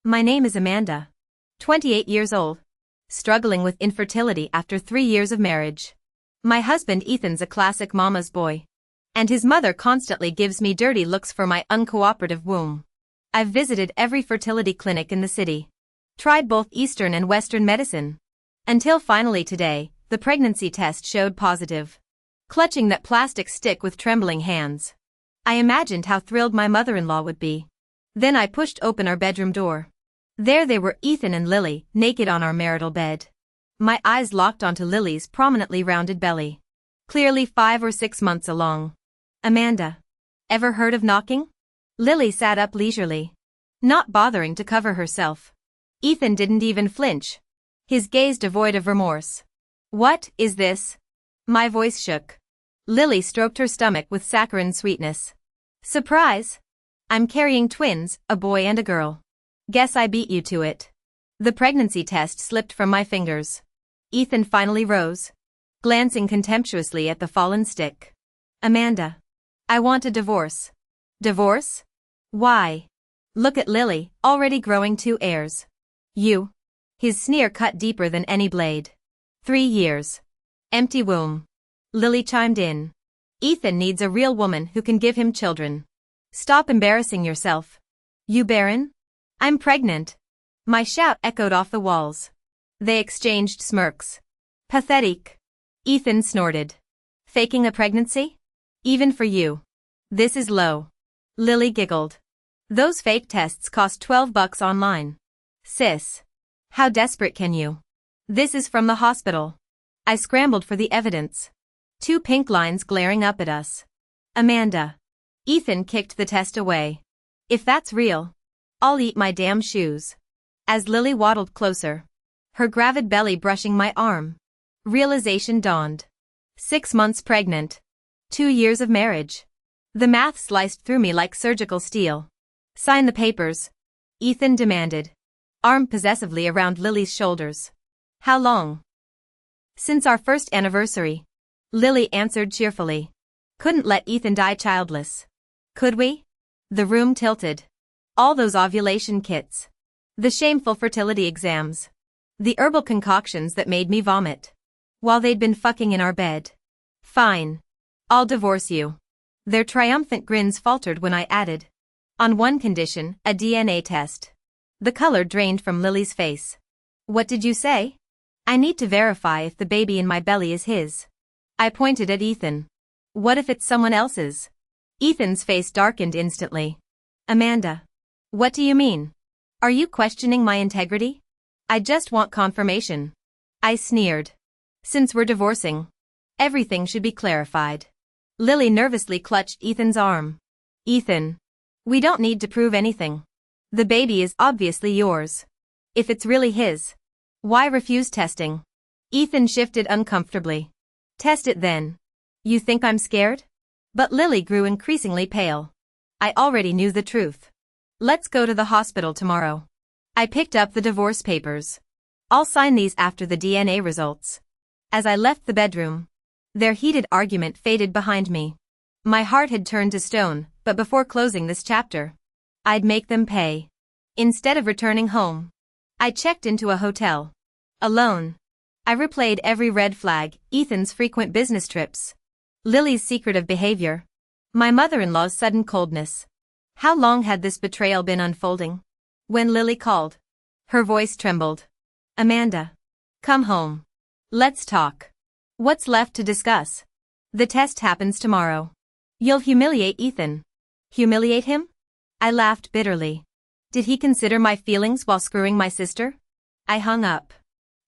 My name is Amanda. 28 years old. Struggling with infertility after 3 years of marriage. My husband Ethan's a classic mama's boy. And his mother constantly gives me dirty looks for my uncooperative womb. I've visited every fertility clinic in the city. Tried both Eastern and Western medicine. Until finally today, the pregnancy test showed positive. Clutching that plastic stick with trembling hands. I imagined how thrilled my mother-in-law would be. Then I pushed open our bedroom door. There they were, Ethan and Lily, naked on our marital bed. My eyes locked onto Lily's prominently rounded belly. Clearly 5 or 6 months along. Amanda. Ever heard of knocking? Lily sat up leisurely. Not bothering to cover herself. Ethan didn't even flinch. His gaze devoid of remorse. What is this? My voice shook. Lily stroked her stomach with saccharine sweetness. Surprise! I'm carrying twins, a boy and a girl. Guess I beat you to it. The pregnancy test slipped from my fingers. Ethan finally rose, glancing contemptuously at the fallen stick. Amanda. I want a divorce. Divorce? Why? Look at Lily, already growing 2 heirs. You. His sneer cut deeper than any blade. 3 years. Empty womb. Lily chimed in. Ethan needs a real woman who can give him children. Stop embarrassing yourself. You barren? I'm pregnant. My shout echoed off the walls. They exchanged smirks. Pathetic. Ethan snorted. Faking a pregnancy? Even for you. This is low. Lily giggled. Those fake tests cost $12 online. Sis. How desperate can you? This is from the hospital. I scrambled for the evidence. 2 pink lines glaring up at us. Amanda. Ethan kicked the test away. If that's real, I'll eat my damn shoes. As Lily waddled closer, her gravid belly brushing my arm, realization dawned. 6 months pregnant. 2 years of marriage. The math sliced through me like surgical steel. Sign the papers, Ethan demanded, arm possessively around Lily's shoulders. How long? Since our first anniversary. Lily answered cheerfully. Couldn't let Ethan die childless. Could we? The room tilted. All those ovulation kits. The shameful fertility exams. The herbal concoctions that made me vomit. While they'd been fucking in our bed. Fine. I'll divorce you. Their triumphant grins faltered when I added. On one condition, a DNA test. The color drained from Lily's face. What did you say? I need to verify if the baby in my belly is his. I pointed at Ethan. What if it's someone else's? Ethan's face darkened instantly. Amanda. What do you mean? Are you questioning my integrity? I just want confirmation. I sneered. Since we're divorcing, everything should be clarified. Lily nervously clutched Ethan's arm. Ethan. We don't need to prove anything. The baby is obviously yours. If it's really his, why refuse testing? Ethan shifted uncomfortably. Test it then. You think I'm scared? But Lily grew increasingly pale. I already knew the truth. Let's go to the hospital tomorrow. I picked up the divorce papers. I'll sign these after the DNA results. As I left the bedroom, their heated argument faded behind me. My heart had turned to stone, but before closing this chapter, I'd make them pay. Instead of returning home, I checked into a hotel. Alone. I replayed every red flag, Ethan's frequent business trips, Lily's secretive behavior, my mother-in-law's sudden coldness. How long had this betrayal been unfolding? When Lily called, her voice trembled. Amanda. Come home. Let's talk. What's left to discuss? The test happens tomorrow. You'll humiliate Ethan. Humiliate him? I laughed bitterly. Did he consider my feelings while screwing my sister? I hung up.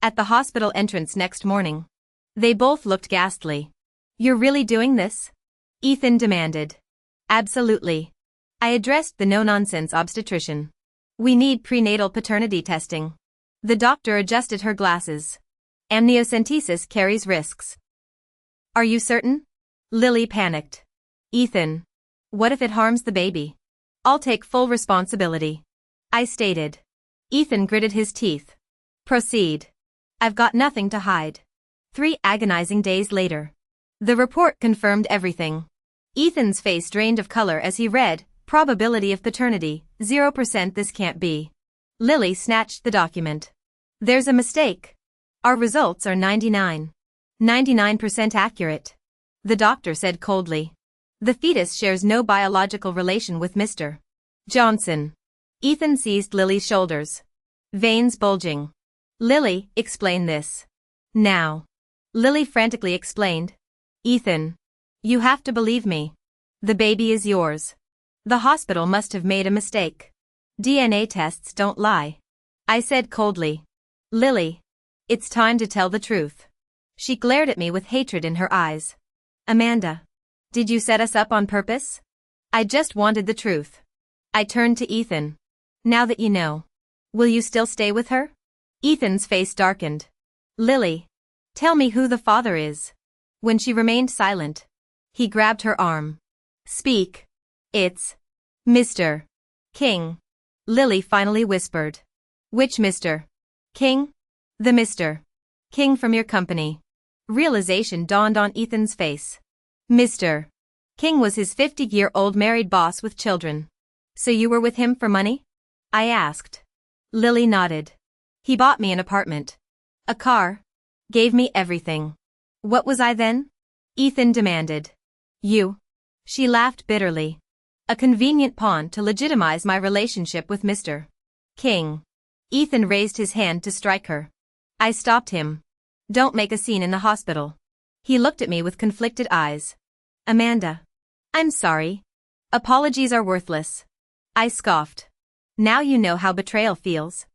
At the hospital entrance next morning, they both looked ghastly. You're really doing this? Ethan demanded. Absolutely. I addressed the no-nonsense obstetrician. We need prenatal paternity testing. The doctor adjusted her glasses. Amniocentesis carries risks. Are you certain? Lily panicked. Ethan. What if it harms the baby? I'll take full responsibility. I stated. Ethan gritted his teeth. Proceed. I've got nothing to hide. 3 agonizing days later. The report confirmed everything. Ethan's face drained of color as he read, probability of paternity, 0%. This can't be. Lily snatched the document. There's a mistake. Our results are 99% accurate. The doctor said coldly. The fetus shares no biological relation with Mr. Johnson. Ethan seized Lily's shoulders. Veins bulging. Lily, explain this. Now. Lily frantically explained. Ethan. You have to believe me. The baby is yours. The hospital must have made a mistake. DNA tests don't lie. I said coldly. Lily. It's time to tell the truth. She glared at me with hatred in her eyes. Amanda. Did you set us up on purpose? I just wanted the truth. I turned to Ethan. Now that you know, will you still stay with her? Ethan's face darkened. Lily. Tell me who the father is. When she remained silent, he grabbed her arm. Speak. It's Mr. King. Lily finally whispered. Which Mr. King? The Mr. King from your company. Realization dawned on Ethan's face. Mr. King was his 50-year-old married boss with children. So you were with him for money? I asked. Lily nodded. He bought me an apartment. A car. Gave me everything. What was I then? Ethan demanded. You. She laughed bitterly. A convenient pawn to legitimize my relationship with Mr. King. Ethan raised his hand to strike her. I stopped him. Don't make a scene in the hospital. He looked at me with conflicted eyes. Amanda. I'm sorry. Apologies are worthless. I scoffed. Now you know how betrayal feels.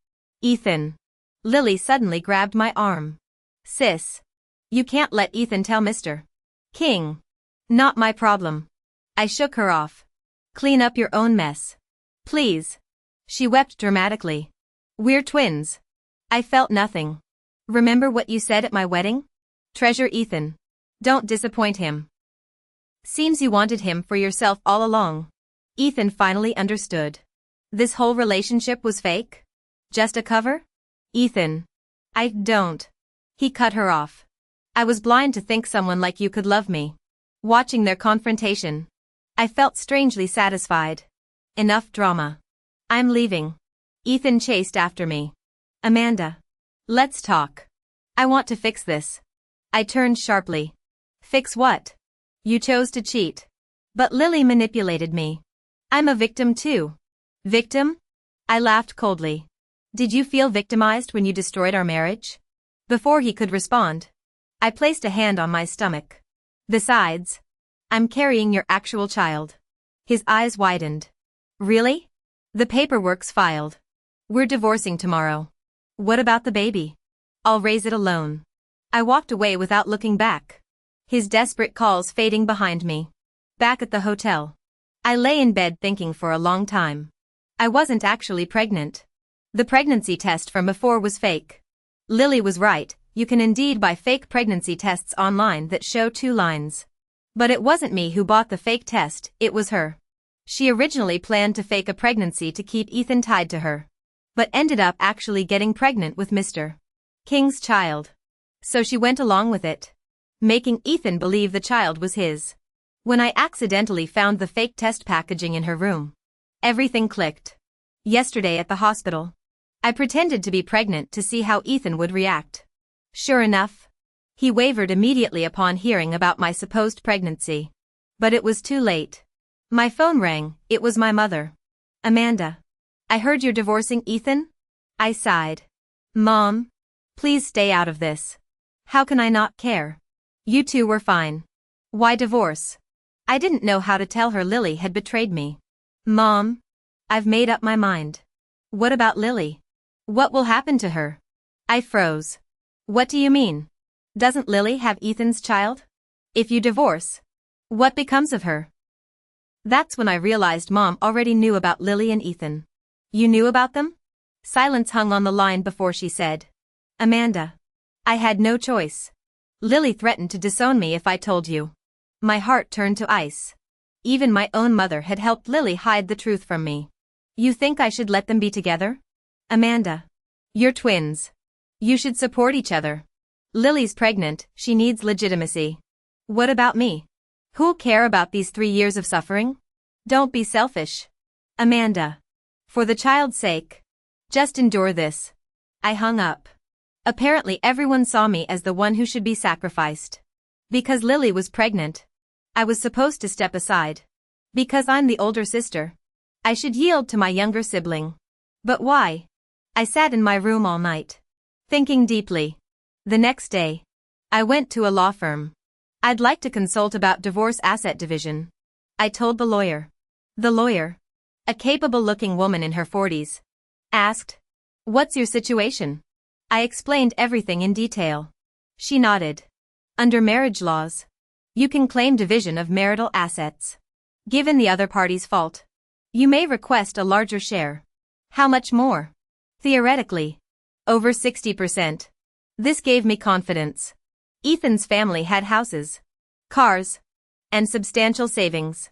Ethan. Lily suddenly grabbed my arm. Sis. You can't let Ethan tell Mr. King. Not my problem. I shook her off. Clean up your own mess. Please. She wept dramatically. We're twins. I felt nothing. Remember what you said at my wedding? Treasure Ethan. Don't disappoint him. Seems you wanted him for yourself all along. Ethan finally understood. This whole relationship was fake? Just a cover? Ethan. I don't. He cut her off. I was blind to think someone like you could love me. Watching their confrontation, I felt strangely satisfied. Enough drama. I'm leaving. Ethan chased after me. Amanda. Let's talk. I want to fix this. I turned sharply. Fix what? You chose to cheat. But Lily manipulated me. I'm a victim too. Victim? I laughed coldly. Did you feel victimized when you destroyed our marriage? Before he could respond, I placed a hand on my stomach. Besides, I'm carrying your actual child. His eyes widened. Really? The paperwork's filed. We're divorcing tomorrow. What about the baby? I'll raise it alone. I walked away without looking back. His desperate calls fading behind me. Back at the hotel, I lay in bed thinking for a long time. I wasn't actually pregnant. The pregnancy test from before was fake. Lily was right, you can indeed buy fake pregnancy tests online that show 2 lines. But it wasn't me who bought the fake test, it was her. She originally planned to fake a pregnancy to keep Ethan tied to her, but ended up actually getting pregnant with Mr. King's child. So she went along with it, making Ethan believe the child was his. When I accidentally found the fake test packaging in her room, everything clicked. Yesterday at the hospital, I pretended to be pregnant to see how Ethan would react. Sure enough, he wavered immediately upon hearing about my supposed pregnancy. But it was too late. My phone rang, it was my mother. Amanda. I heard you're divorcing Ethan? I sighed. Mom. Please stay out of this. How can I not care? You two were fine. Why divorce? I didn't know how to tell her Lily had betrayed me. Mom. I've made up my mind. What about Lily? What will happen to her? I froze. What do you mean? Doesn't Lily have Ethan's child? If you divorce, what becomes of her? That's when I realized Mom already knew about Lily and Ethan. You knew about them? Silence hung on the line before she said. Amanda. I had no choice. Lily threatened to disown me if I told you. My heart turned to ice. Even my own mother had helped Lily hide the truth from me. You think I should let them be together? Amanda. You're twins. You should support each other. Lily's pregnant, she needs legitimacy. What about me? Who'll care about these 3 years of suffering? Don't be selfish. Amanda. For the child's sake. Just endure this. I hung up. Apparently everyone saw me as the one who should be sacrificed. Because Lily was pregnant, I was supposed to step aside. Because I'm the older sister, I should yield to my younger sibling. But why? I sat in my room all night, thinking deeply. The next day, I went to a law firm. I'd like to consult about divorce asset division. I told the lawyer. The lawyer, a capable-looking woman in her 40s, asked, "What's your situation?" I explained everything in detail. She nodded. Under marriage laws, you can claim division of marital assets. Given the other party's fault, you may request a larger share. How much more? Theoretically, over 60%. This gave me confidence. Ethan's family had houses, cars, and substantial savings.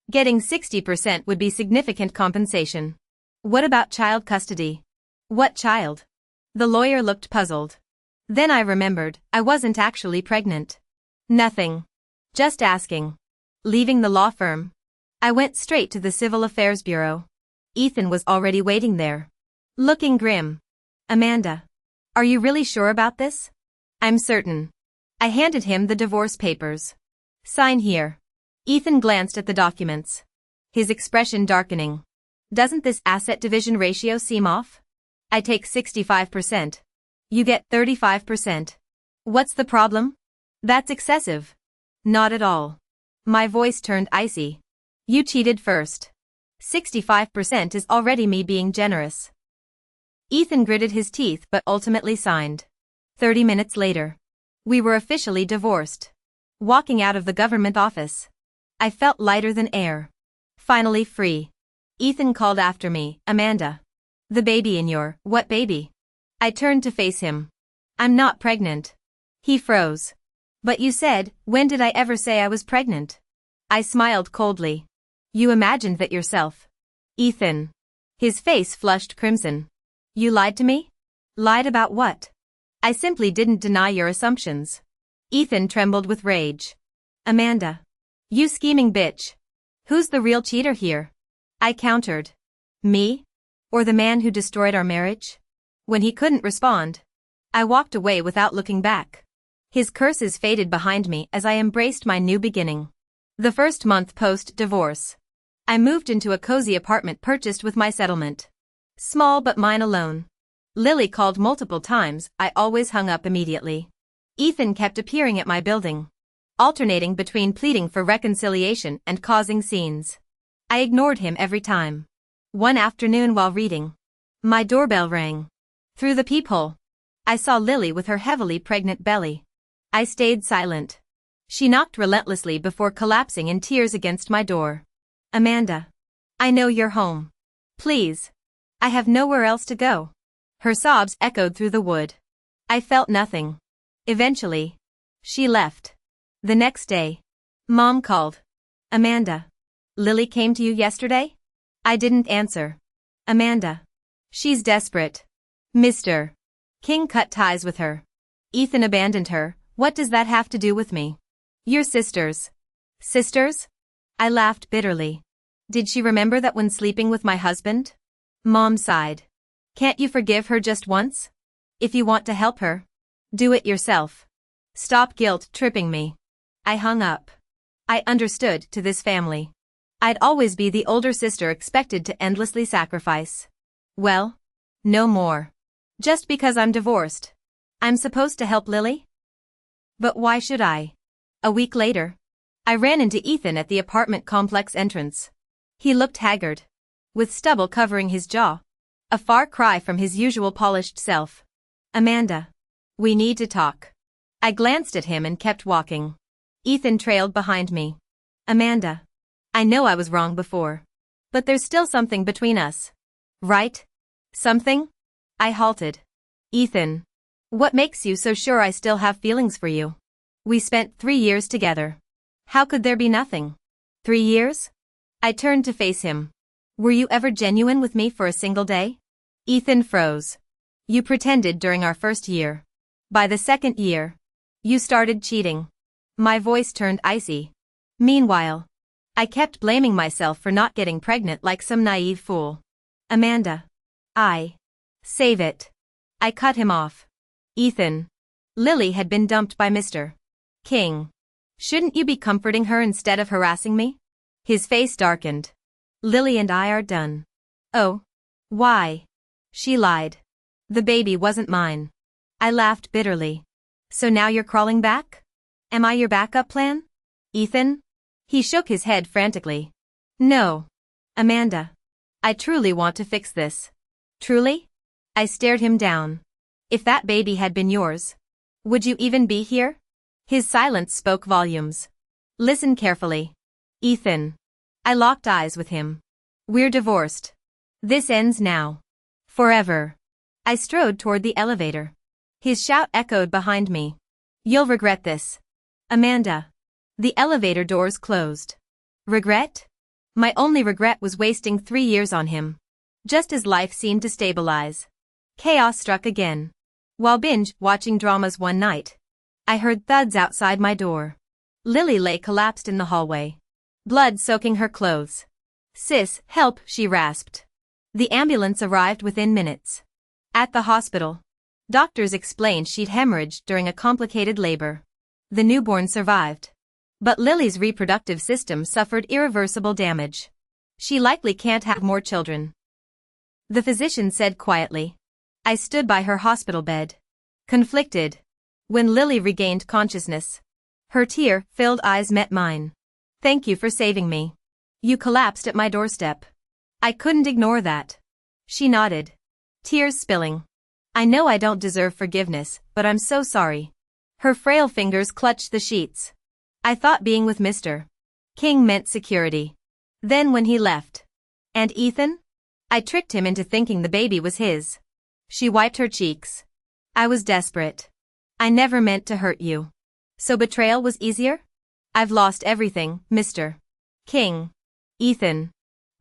Getting 60% would be significant compensation. What about child custody? What child? The lawyer looked puzzled. Then I remembered I wasn't actually pregnant. Nothing. Just asking. Leaving the law firm, I went straight to the Civil Affairs Bureau. Ethan was already waiting there, looking grim. "Amanda, are you really sure about this?" "I'm certain." I handed him the divorce papers. "Sign here." Ethan glanced at the documents, his expression darkening. "Doesn't this asset division ratio seem off? I take 65%. You get 35%. What's the problem?" "That's excessive." "Not at all." My voice turned icy. "You cheated first. 65% is already me being generous." Ethan gritted his teeth but ultimately signed. 30 minutes later, we were officially divorced. Walking out of the government office, I felt lighter than air. Finally free. Ethan called after me, "Amanda. The baby in your..." "What baby?" I turned to face him. "I'm not pregnant." He froze. "But you said..." "When did I ever say I was pregnant?" I smiled coldly. "You imagined that yourself." "Ethan." His face flushed crimson. "You lied to me?" "Lied about what?" "I simply didn't deny your assumptions." Ethan trembled with rage. "Amanda. You scheming bitch. Who's the real cheater here?" I countered. "Me? Or the man who destroyed our marriage?" When he couldn't respond, I walked away without looking back. His curses faded behind me as I embraced my new beginning. The first month post-divorce, I moved into a cozy apartment purchased with my settlement. Small but mine alone. Lily called multiple times, I always hung up immediately. Ethan kept appearing at my building, alternating between pleading for reconciliation and causing scenes. I ignored him every time. One afternoon while reading, my doorbell rang. Through the peephole, I saw Lily with her heavily pregnant belly. I stayed silent. She knocked relentlessly before collapsing in tears against my door. "Amanda. I know you're home. Please. I have nowhere else to go." Her sobs echoed through the wood. I felt nothing. Eventually, she left. The next day, Mom called. "Amanda. Lily came to you yesterday?" I didn't answer. "Amanda. She's desperate. Mr. King cut ties with her. Ethan abandoned her. What does that have to do with me?" "You're sisters." "Sisters?" I laughed bitterly. "Did she remember that when sleeping with my husband?" Mom sighed. "Can't you forgive her just once? If you want to help her, do it yourself. Stop guilt-tripping me." I hung up. I understood to this family. I'd always be the older sister expected to endlessly sacrifice. Well, no more. Just because I'm divorced, I'm supposed to help Lily? But why should I? A week later, I ran into Ethan at the apartment complex entrance. He looked haggard, with stubble covering his jaw. A far cry from his usual polished self. "Amanda. We need to talk." I glanced at him and kept walking. Ethan trailed behind me. "Amanda. I know I was wrong before. But there's still something between us. Right? Something?" I halted. "Ethan. What makes you so sure I still have feelings for you? We spent 3 years together. How could there be nothing?" 3 years? I turned to face him. "Were you ever genuine with me for a single day?" Ethan froze. "You pretended during our first year. By the second year, you started cheating." My voice turned icy. Meanwhile, I kept blaming myself for not getting pregnant like some naive fool. "Amanda. I Save it. I cut him off. Ethan. Lily had been dumped by Mr. King. Shouldn't you be comforting her instead of harassing me? His face darkened. Lily and I are done. Oh. Why? She lied. The baby wasn't mine. I laughed bitterly. So now you're crawling back? Am I your backup plan? Ethan? He shook his head frantically. No. Amanda. I truly want to fix this. Truly? I stared him down. If that baby had been yours, would you even be here? His silence spoke volumes. Listen carefully. Ethan. I locked eyes with him. We're divorced. This ends now. Forever. I strode toward the elevator. His shout echoed behind me. You'll regret this. Amanda. The elevator doors closed. Regret? My only regret was wasting 3 years on him. Just as life seemed to stabilize, chaos struck again. While binge-watching dramas one night, I heard thuds outside my door. Lily lay collapsed in the hallway, blood soaking her clothes. Sis, help, she rasped. The ambulance arrived within minutes. At the hospital, doctors explained she'd hemorrhaged during a complicated labor. The newborn survived. But Lily's reproductive system suffered irreversible damage. She likely can't have more children. The physician said quietly. I stood by her hospital bed, conflicted. When Lily regained consciousness, her tear-filled eyes met mine. Thank you for saving me. You collapsed at my doorstep. I couldn't ignore that. She nodded, tears spilling. I know I don't deserve forgiveness, but I'm so sorry. Her frail fingers clutched the sheets. I thought being with Mr. King meant security. Then when he left. And Ethan? I tricked him into thinking the baby was his. She wiped her cheeks. I was desperate. I never meant to hurt you. So betrayal was easier? I've lost everything, Mr. King. Ethan.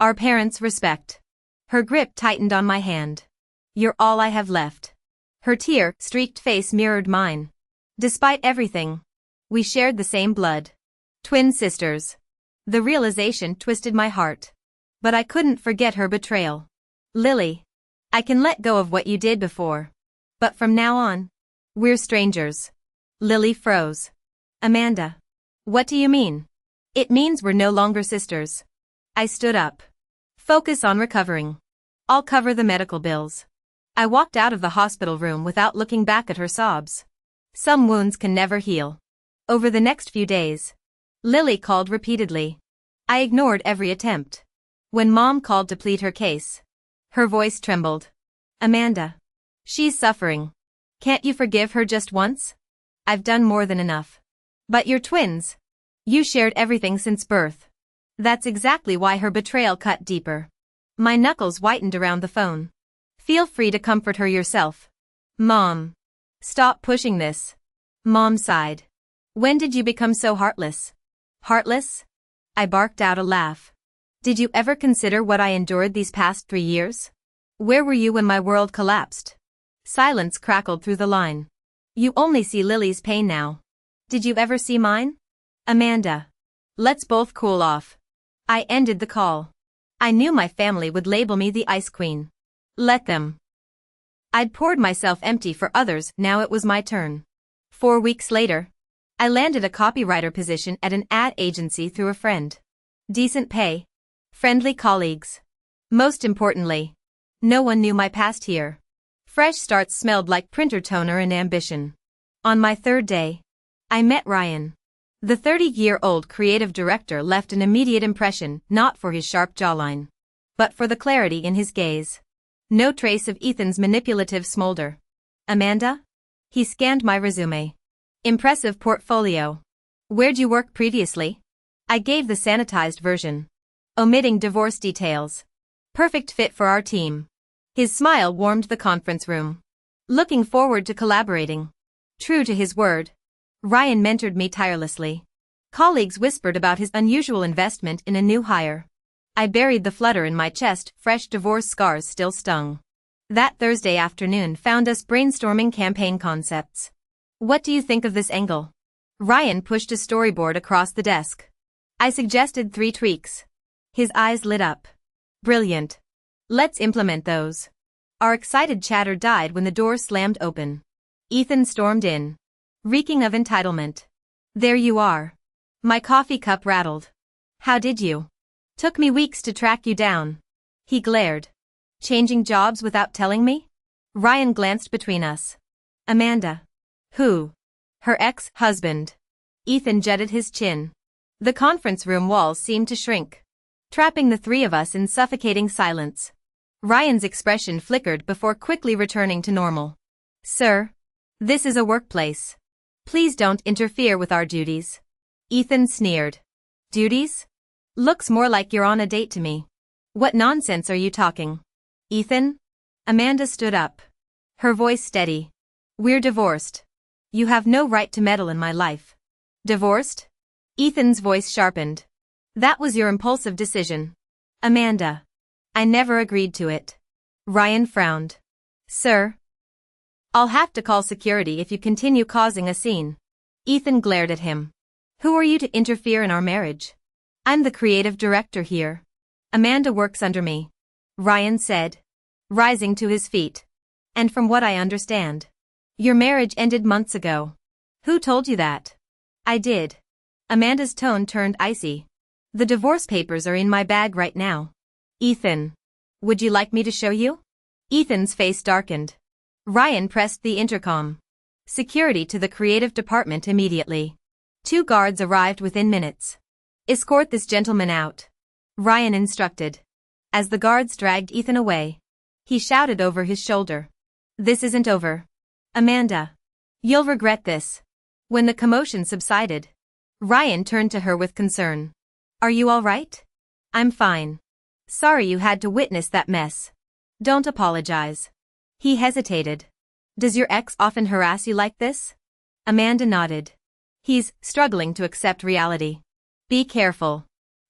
Our parents' respect. Her grip tightened on my hand. You're all I have left. Her tear-streaked face mirrored mine. Despite everything, we shared the same blood. Twin sisters. The realization twisted my heart. But I couldn't forget her betrayal. Lily. I can let go of what you did before. But from now on, we're strangers. Lily froze. Amanda. What do you mean? It means we're no longer sisters. I stood up. Focus on recovering. I'll cover the medical bills. I walked out of the hospital room without looking back at her sobs. Some wounds can never heal. Over the next few days, Lily called repeatedly. I ignored every attempt. When Mom called to plead her case, her voice trembled. Amanda. She's suffering. Can't you forgive her just once? I've done more than enough. But you're twins. You shared everything since birth. That's exactly why her betrayal cut deeper. My knuckles whitened around the phone. Feel free to comfort her yourself. Mom. Stop pushing this. Mom sighed. When did you become so heartless? Heartless? I barked out a laugh. Did you ever consider what I endured these past 3 years? Where were you when my world collapsed? Silence crackled through the line. You only see Lily's pain now. Did you ever see mine? Amanda. Let's both cool off. I ended the call. I knew my family would label me the Ice Queen. Let them. I'd poured myself empty for others, now it was my turn. 4 weeks later, I landed a copywriter position at an ad agency through a friend. Decent pay. Friendly colleagues. Most importantly, no one knew my past here. Fresh starts smelled like printer toner and ambition. On my 3rd day, I met Ryan. The 30-year-old creative director left an immediate impression, not for his sharp jawline, but for the clarity in his gaze. No trace of Ethan's manipulative smolder. Amanda? He scanned my resume. Impressive portfolio. Where'd you work previously? I gave the sanitized version, omitting divorce details. Perfect fit for our team. His smile warmed the conference room. Looking forward to collaborating. True to his word, Ryan mentored me tirelessly. Colleagues whispered about his unusual investment in a new hire. I buried the flutter in my chest, fresh divorce scars still stung. That Thursday afternoon found us brainstorming campaign concepts. What do you think of this angle? Ryan pushed a storyboard across the desk. I suggested 3 tweaks. His eyes lit up. Brilliant. Let's implement those. Our excited chatter died when the door slammed open. Ethan stormed in, reeking of entitlement. There you are. My coffee cup rattled. How did you? Took me weeks to track you down. He glared. Changing jobs without telling me? Ryan glanced between us. Amanda. Who? Her ex-husband. Ethan jutted his chin. The conference room walls seemed to shrink, trapping the three of us in suffocating silence. Ryan's expression flickered before quickly returning to normal. Sir, this is a workplace. Please don't interfere with our duties. Ethan sneered. Duties? Looks more like you're on a date to me. What nonsense are you talking? Ethan? Amanda stood up, her voice steady. We're divorced. You have no right to meddle in my life. Divorced? Ethan's voice sharpened. That was your impulsive decision. Amanda. I never agreed to it. Ryan frowned. Sir? I'll have to call security if you continue causing a scene. Ethan glared at him. Who are you to interfere in our marriage? I'm the creative director here. Amanda works under me. Ryan said, rising to his feet. And from what I understand, your marriage ended months ago. Who told you that? I did. Amanda's tone turned icy. The divorce papers are in my bag right now. Ethan. Would you like me to show you? Ethan's face darkened. Ryan pressed the intercom. Security to the creative department immediately. 2 guards arrived within minutes. Escort this gentleman out. Ryan instructed. As the guards dragged Ethan away, he shouted over his shoulder. This isn't over. Amanda. You'll regret this. When the commotion subsided, Ryan turned to her with concern. Are you all right? I'm fine. Sorry you had to witness that mess. Don't apologize. He hesitated. Does your ex often harass you like this? Amanda nodded. He's struggling to accept reality. Be careful.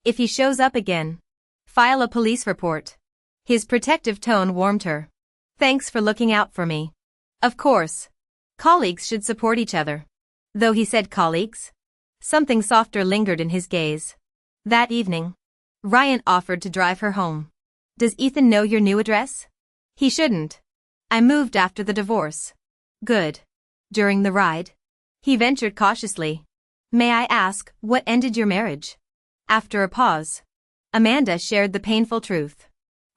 If he shows up again, file a police report. His protective tone warmed her. Thanks for looking out for me. Of course. Colleagues should support each other. Though he said colleagues, something softer lingered in his gaze. That evening, Ryan offered to drive her home. Does Ethan know your new address? He shouldn't. I moved after the divorce. Good. During the ride, he ventured cautiously. May I ask, what ended your marriage? After a pause, Amanda shared the painful truth.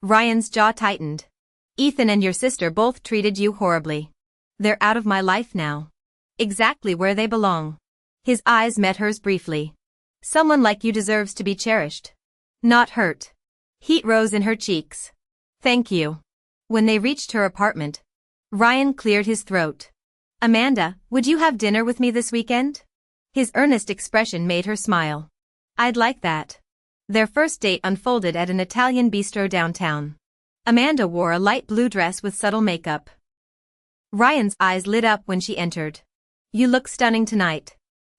Ryan's jaw tightened. Ethan and your sister both treated you horribly. They're out of my life now. Exactly where they belong. His eyes met hers briefly. Someone like you deserves to be cherished, not hurt. Heat rose in her cheeks. Thank you. When they reached her apartment, Ryan cleared his throat. Amanda, would you have dinner with me this weekend? His earnest expression made her smile. I'd like that. Their first date unfolded at an Italian bistro downtown. Amanda wore a light blue dress with subtle makeup. Ryan's eyes lit up when she entered. You look stunning tonight.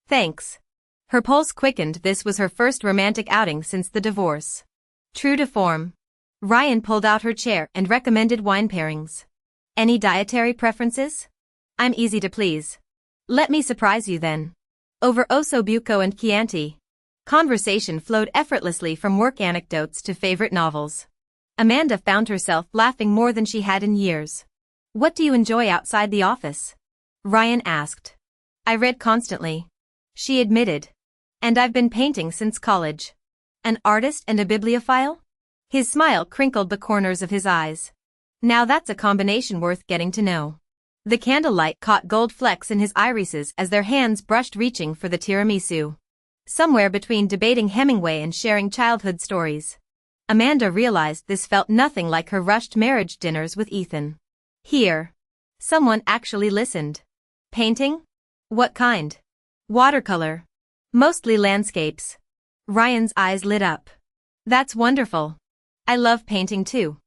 Thanks. Her pulse quickened. This was her first romantic outing since the divorce. True to form, Ryan pulled out her chair and recommended wine pairings. Any dietary preferences? I'm easy to please. Let me surprise you then. Over Osso Bucco and Chianti. Conversation flowed effortlessly from work anecdotes to favorite novels. Amanda found herself laughing more than she had in years. What do you enjoy outside the office? Ryan asked. I read constantly. She admitted. And I've been painting since college. An artist and a bibliophile? His smile crinkled the corners of his eyes. Now that's a combination worth getting to know. The candlelight caught gold flecks in his irises as their hands brushed reaching for the tiramisu. Somewhere between debating Hemingway and sharing childhood stories, Amanda realized this felt nothing like her rushed marriage dinners with Ethan. Here, someone actually listened. Painting? What kind? Watercolor. Mostly landscapes. Ryan's eyes lit up. That's wonderful. I love painting too.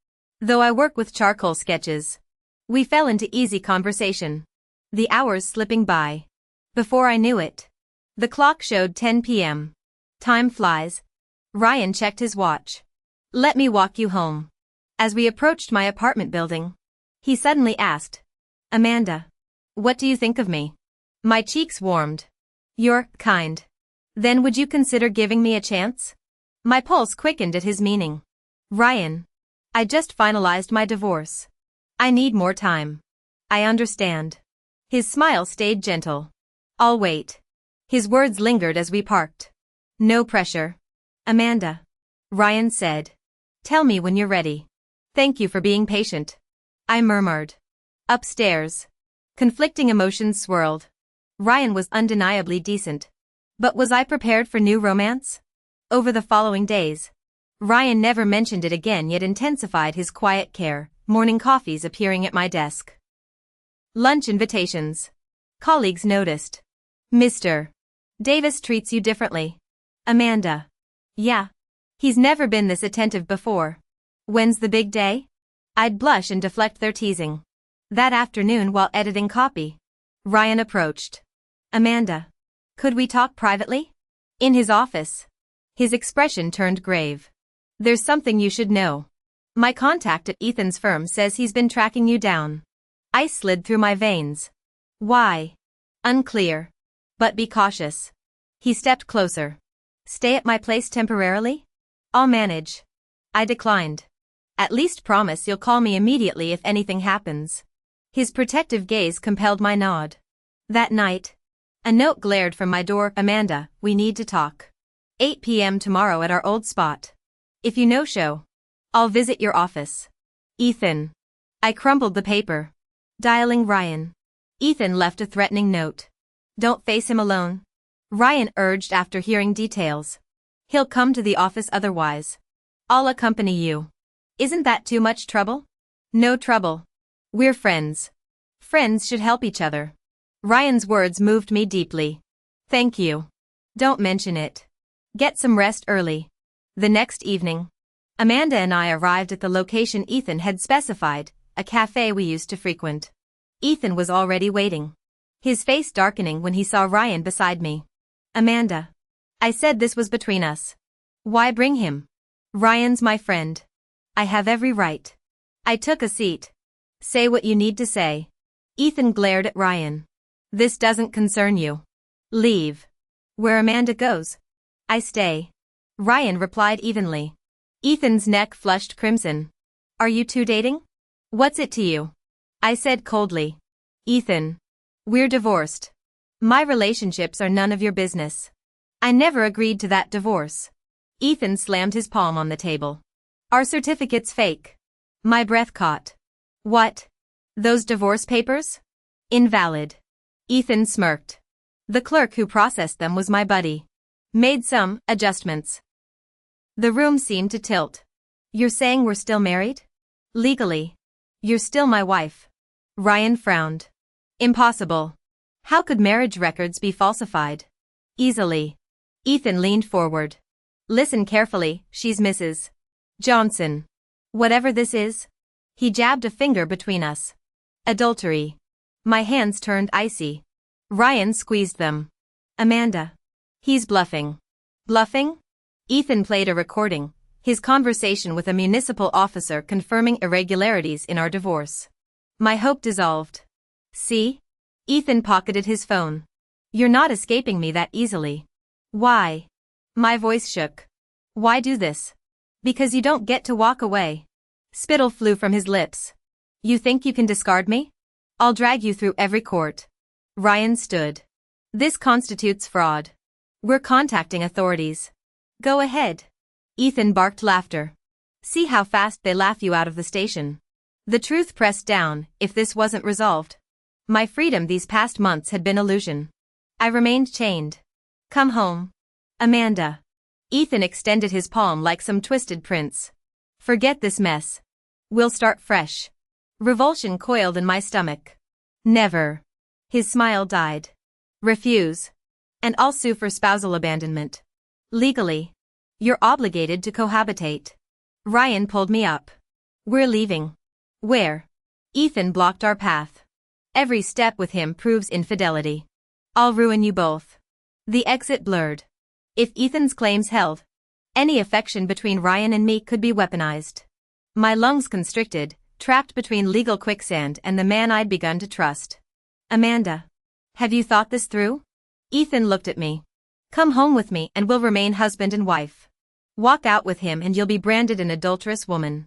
Though I work with charcoal sketches. We fell into easy conversation. The hours slipping by. Before I knew it, the clock showed 10 p.m. Time flies. Ryan checked his watch. Let me walk you home. As we approached my apartment building, he suddenly asked, Amanda, what do you think of me? My cheeks warmed. You're kind. Then would you consider giving me a chance? My pulse quickened at his meaning. Ryan, I just finalized my divorce. I need more time. I understand. His smile stayed gentle. I'll wait. His words lingered as we parked. No pressure. Amanda. Ryan said. Tell me when you're ready. Thank you for being patient. I murmured. Upstairs. Conflicting emotions swirled. Ryan was undeniably decent. But was I prepared for new romance? Over the following days, Ryan never mentioned it again, yet intensified his quiet care, morning coffees appearing at my desk. Lunch invitations. Colleagues noticed. Mr. Davis treats you differently. Amanda. Yeah. He's never been this attentive before. When's the big day? I'd blush and deflect their teasing. That afternoon while editing copy, Ryan approached. Amanda. Could we talk privately? In his office. His expression turned grave. There's something you should know. My contact at Ethan's firm says he's been tracking you down. Ice slid through my veins. Why? Unclear. But be cautious. He stepped closer. Stay at my place temporarily? I'll manage. I declined. At least promise you'll call me immediately if anything happens. His protective gaze compelled my nod. That night, a note glared from my door. Amanda, we need to talk. 8 p.m. tomorrow at our old spot. If you no-show, I'll visit your office. Ethan. I crumpled the paper. Dialing Ryan. Ethan left a threatening note. Don't face him alone. Ryan urged after hearing details. He'll come to the office otherwise. I'll accompany you. Isn't that too much trouble? No trouble. We're friends. Friends should help each other. Ryan's words moved me deeply. Thank you. Don't mention it. Get some rest early. The next evening, Amanda and I arrived at the location Ethan had specified, a cafe we used to frequent. Ethan was already waiting. His face darkening when he saw Ryan beside me. Amanda. I said this was between us. Why bring him? Ryan's my friend. I have every right. I took a seat. Say what you need to say. Ethan glared at Ryan. This doesn't concern you. Leave. Where Amanda goes, I stay. Ryan replied evenly. Ethan's neck flushed crimson. Are you two dating? What's it to you? I said coldly. Ethan. We're divorced. My relationships are none of your business. I never agreed to that divorce. Ethan slammed his palm on the table. Our certificate's fake. My breath caught. What? Those divorce papers? Invalid. Ethan smirked. The clerk who processed them was my buddy. Made some adjustments. The room seemed to tilt. You're saying we're still married? Legally. You're still my wife. Ryan frowned. Impossible. How could marriage records be falsified? Easily. Ethan leaned forward. Listen carefully, she's Mrs. Johnson. Whatever this is. He jabbed a finger between us. Adultery. My hands turned icy. Ryan squeezed them. Amanda. He's bluffing. Bluffing? Ethan played a recording, his conversation with a municipal officer confirming irregularities in our divorce. My hope dissolved. See? Ethan pocketed his phone. You're not escaping me that easily. Why? My voice shook. Why do this? Because you don't get to walk away. Spittle flew from his lips. You think you can discard me? I'll drag you through every court. Ryan stood. This constitutes fraud. We're contacting authorities. Go ahead. Ethan barked laughter. See how fast they laugh you out of the station. The truth pressed down, if this wasn't resolved. My freedom these past months had been illusion. I remained chained. Come home. Amanda. Ethan extended his palm like some twisted prince. Forget this mess. We'll start fresh. Revulsion coiled in my stomach. Never. His smile died. Refuse. And I'll sue for spousal abandonment. Legally. You're obligated to cohabitate. Ryan pulled me up. We're leaving. Where? Ethan blocked our path. Every step with him proves infidelity. I'll ruin you both. The exit blurred. If Ethan's claims held, any affection between Ryan and me could be weaponized. My lungs constricted, trapped between legal quicksand and the man I'd begun to trust. Amanda. Have you thought this through? Ethan looked at me. Come home with me and we'll remain husband and wife. Walk out with him and you'll be branded an adulterous woman.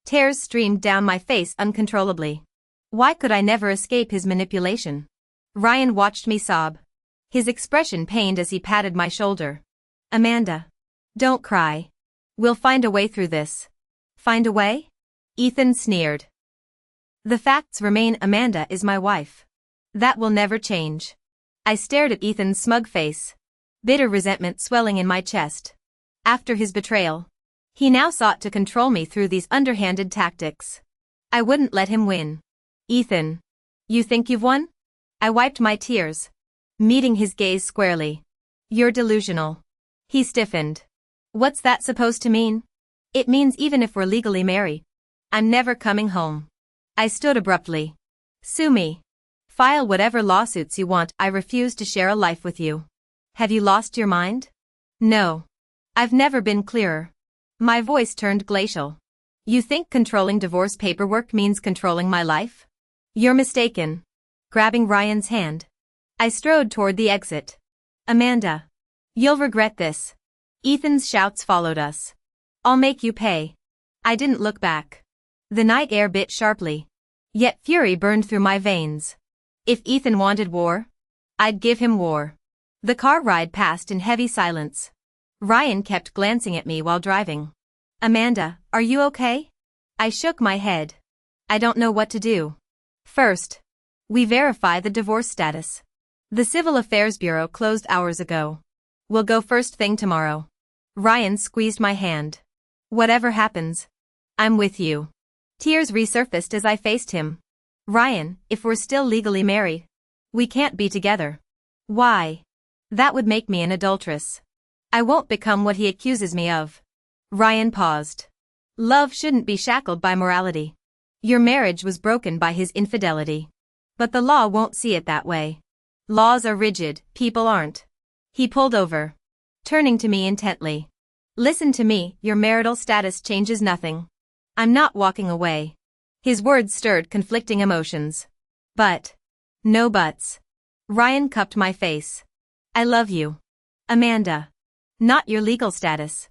Tears streamed down my face uncontrollably. Why could I never escape his manipulation? Ryan watched me sob. His expression pained as he patted my shoulder. Amanda. Don't cry. We'll find a way through this. Find a way? Ethan sneered. The facts remain: Amanda is my wife. That will never change. I stared at Ethan's smug face. Bitter resentment swelling in my chest. After his betrayal, he now sought to control me through these underhanded tactics. I wouldn't let him win. Ethan. You think you've won? I wiped my tears, meeting his gaze squarely. You're delusional. He stiffened. What's that supposed to mean? It means even if we're legally married, I'm never coming home. I stood abruptly. Sue me. File whatever lawsuits you want. I refuse to share a life with you. Have you lost your mind? No. I've never been clearer. My voice turned glacial. You think controlling divorce paperwork means controlling my life? You're mistaken. Grabbing Ryan's hand, I strode toward the exit. Amanda. You'll regret this. Ethan's shouts followed us. I'll make you pay. I didn't look back. The night air bit sharply. Yet fury burned through my veins. If Ethan wanted war, I'd give him war. The car ride passed in heavy silence. Ryan kept glancing at me while driving. Amanda, are you okay? I shook my head. I don't know what to do. First, we verify the divorce status. The Civil Affairs Bureau closed hours ago. We'll go first thing tomorrow. Ryan squeezed my hand. Whatever happens, I'm with you. Tears resurfaced as I faced him. Ryan, if we're still legally married, we can't be together. Why? That would make me an adulteress. I won't become what he accuses me of. Ryan paused. Love shouldn't be shackled by morality. Your marriage was broken by his infidelity. But the law won't see it that way. Laws are rigid, people aren't. He pulled over, turning to me intently. Listen to me, your marital status changes nothing. I'm not walking away. His words stirred conflicting emotions. But. No buts. Ryan cupped my face. I love you. Amanda. Not your legal status.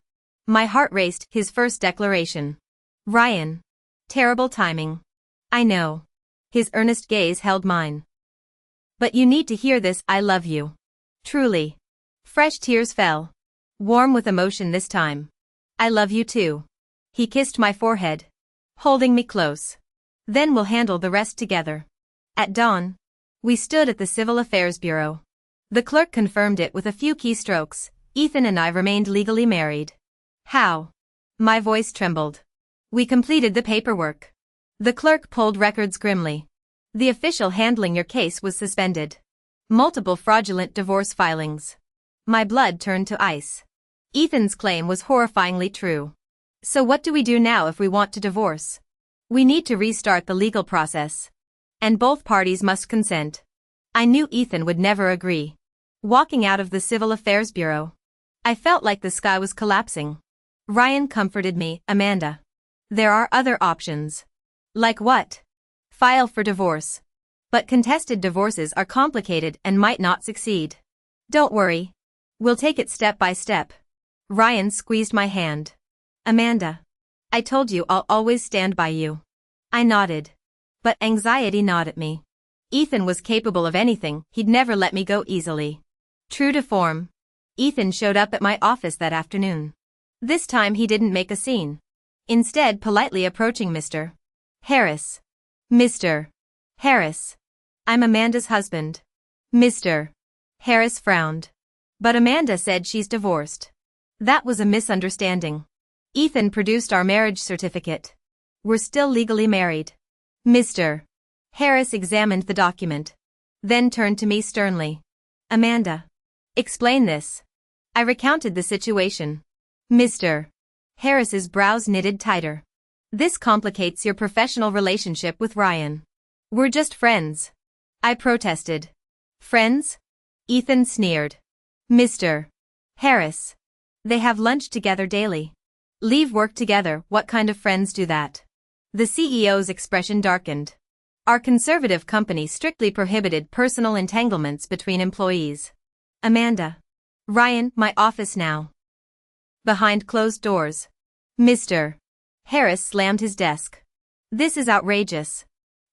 My heart raced. His first declaration. Ryan. Terrible timing. I know. His earnest gaze held mine. But you need to hear this. I love you. Truly. Fresh tears fell. Warm with emotion this time. I love you too. He kissed my forehead, holding me close. Then we'll handle the rest together. At dawn, we stood at the Civil Affairs Bureau. The clerk confirmed it with a few keystrokes. Ethan and I remained legally married. How? My voice trembled. We completed the paperwork. The clerk pulled records grimly. The official handling your case was suspended. Multiple fraudulent divorce filings. My blood turned to ice. Ethan's claim was horrifyingly true. So what do we do now if we want to divorce? We need to restart the legal process. And both parties must consent. I knew Ethan would never agree. Walking out of the Civil Affairs Bureau, I felt like the sky was collapsing. Ryan comforted me. Amanda. There are other options. Like what? File for divorce. But contested divorces are complicated and might not succeed. Don't worry. We'll take it step by step. Ryan squeezed my hand. Amanda. I told you I'll always stand by you. I nodded. But anxiety gnawed at me. Ethan was capable of anything. He'd never let me go easily. True to form, Ethan showed up at my office that afternoon. This time he didn't make a scene. Instead, politely approaching Mr. Harris. Mr. Harris. I'm Amanda's husband. Mr. Harris frowned. But Amanda said she's divorced. That was a misunderstanding. Ethan produced our marriage certificate. We're still legally married. Mr. Harris examined the document. Then turned to me sternly. Amanda. Explain this. I recounted the situation. Mr. Harris's brows knitted tighter. This complicates your professional relationship with Ryan. We're just friends. I protested. Friends? Ethan sneered. Mr. Harris. They have lunch together daily. Leave work together. What kind of friends do that? The CEO's expression darkened. Our conservative company strictly prohibited personal entanglements between employees. Amanda. Ryan, my office now. Behind closed doors. Mr. Harris slammed his desk. This is outrageous.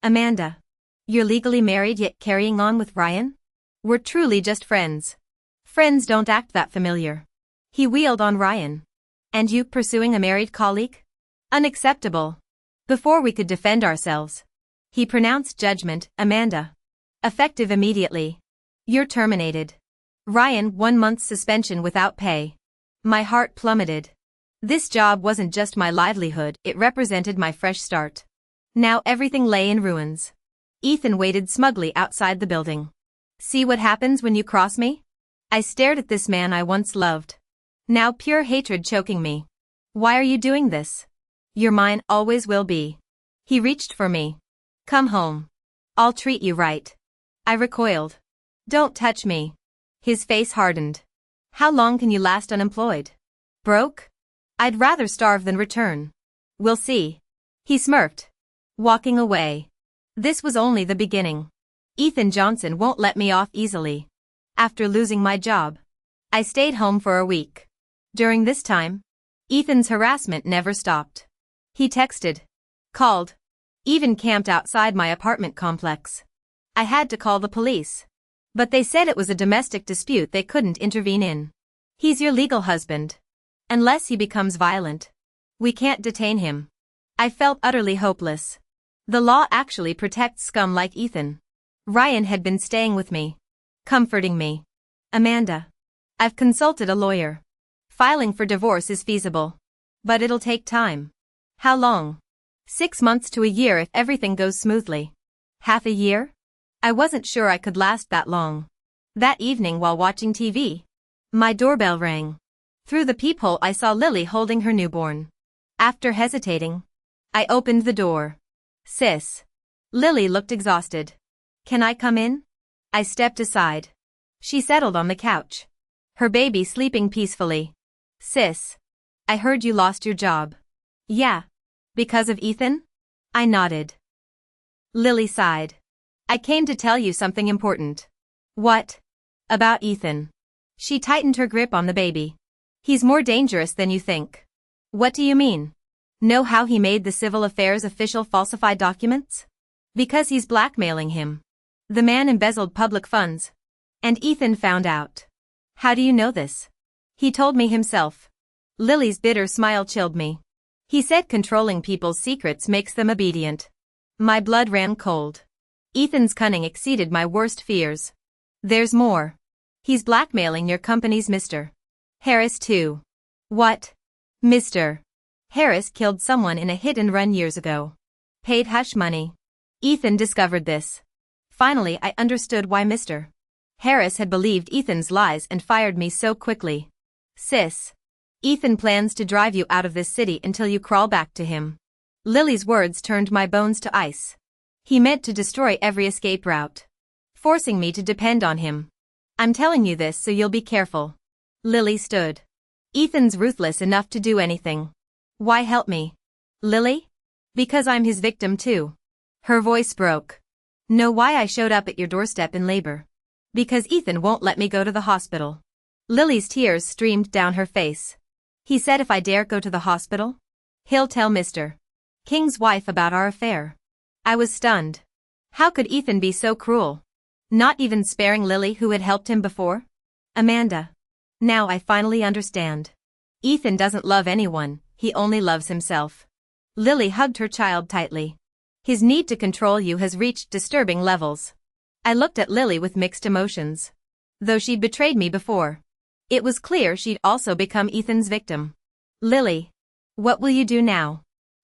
Amanda. You're legally married yet carrying on with Ryan? We're truly just friends. Friends don't act that familiar. He wheeled on Ryan. And you pursuing a married colleague? Unacceptable. Before we could defend ourselves, he pronounced judgment, Amanda. Effective immediately. You're terminated. Ryan, 1 month's suspension without pay. My heart plummeted. This job wasn't just my livelihood, it represented my fresh start. Now everything lay in ruins. Ethan waited smugly outside the building. See what happens when you cross me? I stared at this man I once loved. Now pure hatred choking me. Why are you doing this? You're mine, always will be. He reached for me. Come home. I'll treat you right. I recoiled. Don't touch me. His face hardened. How long can you last unemployed? Broke? I'd rather starve than return. We'll see. He smirked. Walking away. This was only the beginning. Ethan Johnson won't let me off easily. After losing my job, I stayed home for a week. During this time, Ethan's harassment never stopped. He texted, called, even camped outside my apartment complex. I had to call the police. But they said it was a domestic dispute they couldn't intervene in. He's your legal husband. Unless he becomes violent, we can't detain him. I felt utterly hopeless. The law actually protects scum like Ethan. Ryan had been staying with me, comforting me. Amanda. I've consulted a lawyer. Filing for divorce is feasible. But it'll take time. How long? 6 months to a year if everything goes smoothly. Half a year? I wasn't sure I could last that long. That evening while watching TV, my doorbell rang. Through the peephole I saw Lily holding her newborn. After hesitating, I opened the door. Sis. Lily looked exhausted. Can I come in? I stepped aside. She settled on the couch. Her baby sleeping peacefully. Sis. I heard you lost your job. Yeah. Because of Ethan? I nodded. Lily sighed. I came to tell you something important. What? About Ethan. She tightened her grip on the baby. He's more dangerous than you think. What do you mean? Know how he made the civil affairs official falsify documents? Because he's blackmailing him. The man embezzled public funds. And Ethan found out. How do you know this? He told me himself. Lily's bitter smile chilled me. He said controlling people's secrets makes them obedient. My blood ran cold. Ethan's cunning exceeded my worst fears. There's more. He's blackmailing your company's Mr. Harris too. What? Mr. Harris killed someone in a hit and run years ago. Paid hush money. Ethan discovered this. Finally I understood why Mr. Harris had believed Ethan's lies and fired me so quickly. Sis. Ethan plans to drive you out of this city until you crawl back to him. Lily's words turned my bones to ice. He meant to destroy every escape route. Forcing me to depend on him. I'm telling you this so you'll be careful. Lily stood. Ethan's ruthless enough to do anything. Why help me? Lily? Because I'm his victim too. Her voice broke. Know why I showed up at your doorstep in labor? Because Ethan won't let me go to the hospital. Lily's tears streamed down her face. He said if I dare go to the hospital, he'll tell Mr. King's wife about our affair. I was stunned. How could Ethan be so cruel? Not even sparing Lily who had helped him before? Amanda. Now I finally understand. Ethan doesn't love anyone, he only loves himself. Lily hugged her child tightly. His need to control you has reached disturbing levels. I looked at Lily with mixed emotions. Though she'd betrayed me before, it was clear she'd also become Ethan's victim. Lily. What will you do now?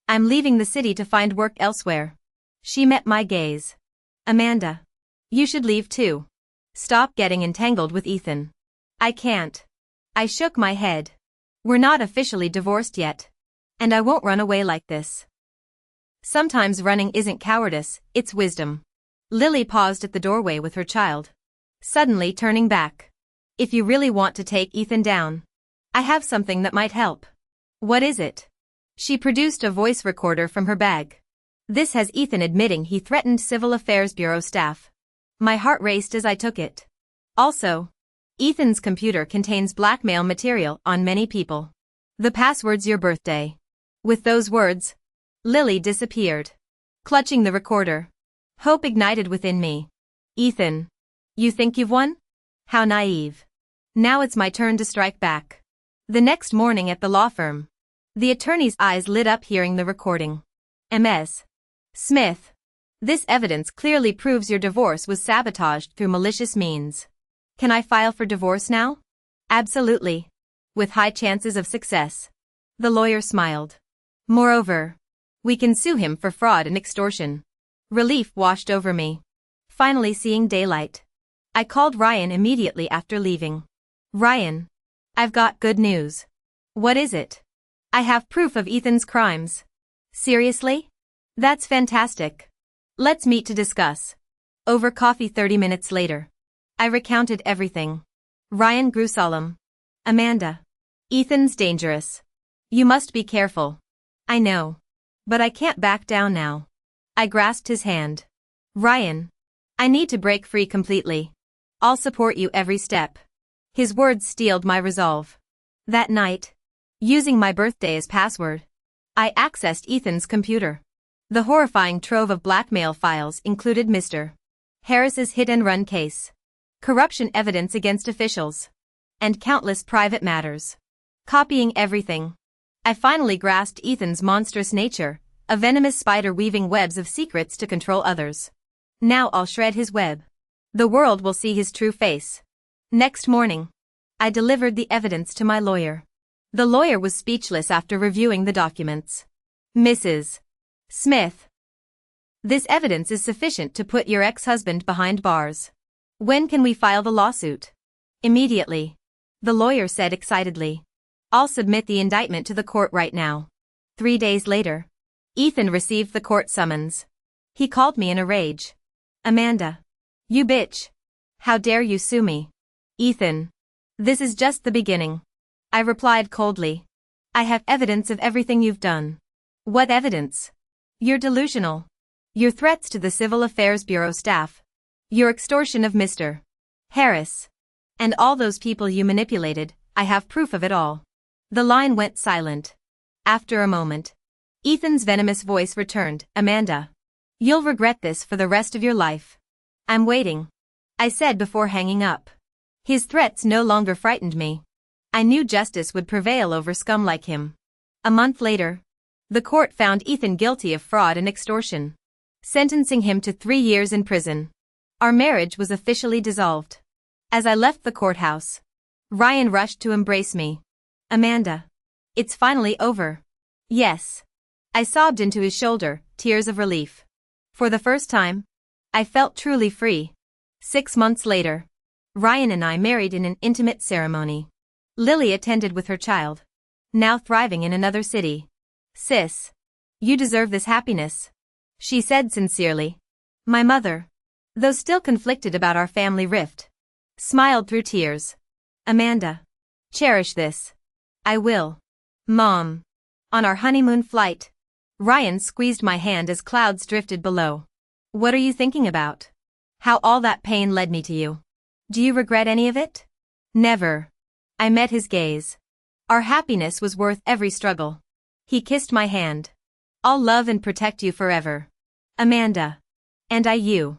I'm leaving the city to find work elsewhere. She met my gaze. Amanda. You should leave too. Stop getting entangled with Ethan. I can't. I shook my head. We're not officially divorced yet. And I won't run away like this. Sometimes running isn't cowardice, it's wisdom. Lily paused at the doorway with her child. Suddenly turning back. If you really want to take Ethan down, I have something that might help. What is it? She produced a voice recorder from her bag. This has Ethan admitting he threatened Civil Affairs Bureau staff. My heart raced as I took it. Also, Ethan's computer contains blackmail material on many people. The password's your birthday. With those words, Lily disappeared, clutching the recorder. Hope ignited within me. Ethan. You think you've won? How naive. Now it's my turn to strike back. The next morning at the law firm, the attorney's eyes lit up hearing the recording. Ms. Smith. This evidence clearly proves your divorce was sabotaged through malicious means. Can I file for divorce now? Absolutely. With high chances of success. The lawyer smiled. Moreover, we can sue him for fraud and extortion. Relief washed over me. Finally seeing daylight. I called Ryan immediately after leaving. Ryan. I've got good news. What is it? I have proof of Ethan's crimes. Seriously? That's fantastic. Let's meet to discuss. Over coffee 30 minutes later. I recounted everything. Ryan grew solemn. Amanda. Ethan's dangerous. You must be careful. I know. But I can't back down now. I grasped his hand. Ryan. I need to break free completely. I'll support you every step. His words steeled my resolve. That night, using my birthday as password, I accessed Ethan's computer. The horrifying trove of blackmail files included Mr. Harris's hit-and-run case, corruption evidence against officials, and countless private matters. Copying everything, I finally grasped Ethan's monstrous nature, a venomous spider weaving webs of secrets to control others. Now I'll shred his web. The world will see his true face. Next morning, I delivered the evidence to my lawyer. The lawyer was speechless after reviewing the documents. Mrs. Smith. This evidence is sufficient to put your ex-husband behind bars. When can we file the lawsuit? Immediately. The lawyer said excitedly. I'll submit the indictment to the court right now. 3 days later, Ethan received the court summons. He called me in a rage. Amanda. You bitch. How dare you sue me? Ethan. This is just the beginning. I replied coldly. I have evidence of everything you've done. What evidence? You're delusional. Your threats to the Civil Affairs Bureau staff. Your extortion of Mr. Harris. And all those people you manipulated, I have proof of it all. The line went silent. After a moment, Ethan's venomous voice returned. Amanda. You'll regret this for the rest of your life. I'm waiting. I said before hanging up. His threats no longer frightened me. I knew justice would prevail over scum like him. A month later, the court found Ethan guilty of fraud and extortion, sentencing him to 3 years in prison. Our marriage was officially dissolved. As I left the courthouse, Ryan rushed to embrace me. Amanda. It's finally over. Yes. I sobbed into his shoulder, tears of relief. For the first time, I felt truly free. 6 months later, Ryan and I married in an intimate ceremony. Lily attended with her child, now thriving in another city. Sis. You deserve this happiness, she said sincerely. My mother, though still conflicted about our family rift, smiled through tears. Amanda. Cherish this. I will. Mom. On our honeymoon flight, Ryan squeezed my hand as clouds drifted below. What are you thinking about? How all that pain led me to you. Do you regret any of it? Never. I met his gaze. Our happiness was worth every struggle. He kissed my hand. I'll love and protect you forever. Amanda. And I you.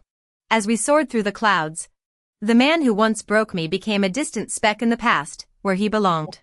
As we soared through the clouds, the man who once broke me became a distant speck in the past, where he belonged.